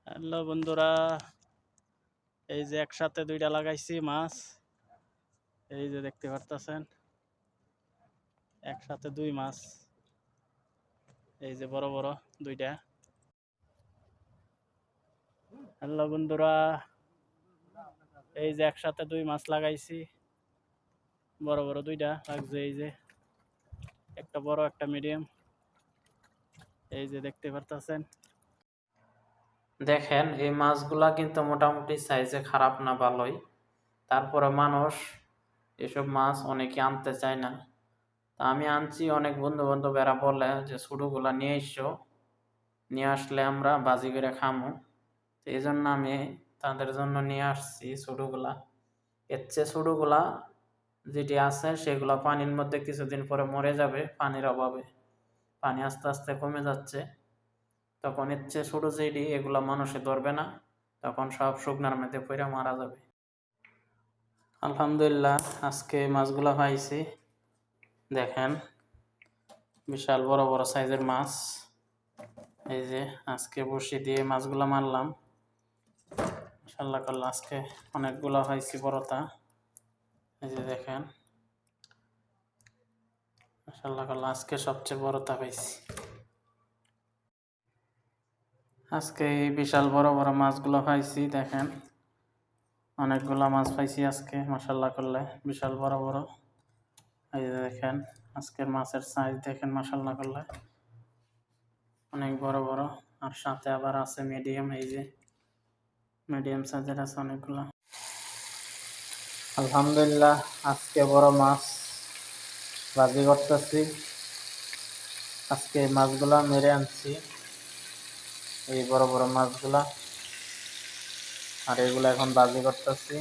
Hello বন্ধুরা, এই যে একসাথে দুইটা লাগাইছি মাছ। এই যে দেখতে পারতেছেন, একসাথে দুই মাছ। এই যে বড় বড় দুইটা। হ্যালো বন্ধুরা, এই যে একসাথে দুই মাছ লাগাইছি, বড় বড় দুইটা লাগছে। এই যে একটা বড় একটা মিডিয়াম। এই যে দেখতে পারতেছেন, দেখেন এই মাছগুলা কিন্তু মোটামুটি সাইজে খারাপ না, ভালোই। তারপরে মানুষ এসব মাছ অনেকে আনতে চায় না। তা আমি আনছি, অনেক বন্ধু বান্ধব এরা বলে যে ছোটোগুলা নিয়ে এসো, নিয়ে আসলে আমরা বাজি করে খামো। তো এই জন্য আমি তাদের জন্য নিয়ে আসছি ছোটোগুলা। এর চেয়ে ছোটোগুলা যেটি আছে সেগুলা পানির মধ্যে কিছুদিন পরে মরে যাবে, পানির অভাবে। পানি আস্তে আস্তে কমে যাচ্ছে, তখন এর চেয়ে ছোটো যেটি এগুলা মানুষে ধরবে না, তখন সব শুকনার মধ্যে পইরা মারা যাবে। আলহামদুলিল্লাহ, আজকে মাছগুলা পাইছি। দেখেন, বিশাল বড় বড় সাইজের মাছ। এই যে আজকে বড়শি দিয়ে মাছগুলা মারলাম। মাশাআল্লাহ করলাম, আজকে অনেকগুলা পাইছি বড়তা। এই যে দেখেন, মাশাআল্লাহ করলাম, আজকে সবচেয়ে বড়তা পাইছি। আজকে এই বিশাল বড় বড় মাছগুলো পাইছি। দেখেন, অনেকগুলা মাছ পাইছি আজকে, মাশাআল্লাহ করলে বিশাল বড় বড়। এই যে দেখেন, আজকের মাছের সাইজ দেখেন, মাশাআল্লাহ করলে অনেক বড় বড়। আর সাথে আবার আছে মিডিয়াম। এই যে মিডিয়াম সাইজের আছে অনেকগুলা। আলহামদুলিল্লাহ, আজকে বড় মাছ ভাজি করতেছি। আজকে মাছগুলা মেরে আনছি, এই বড় বড় মাছগুলা, আর এগুলো এখন ভাজি করতেছি।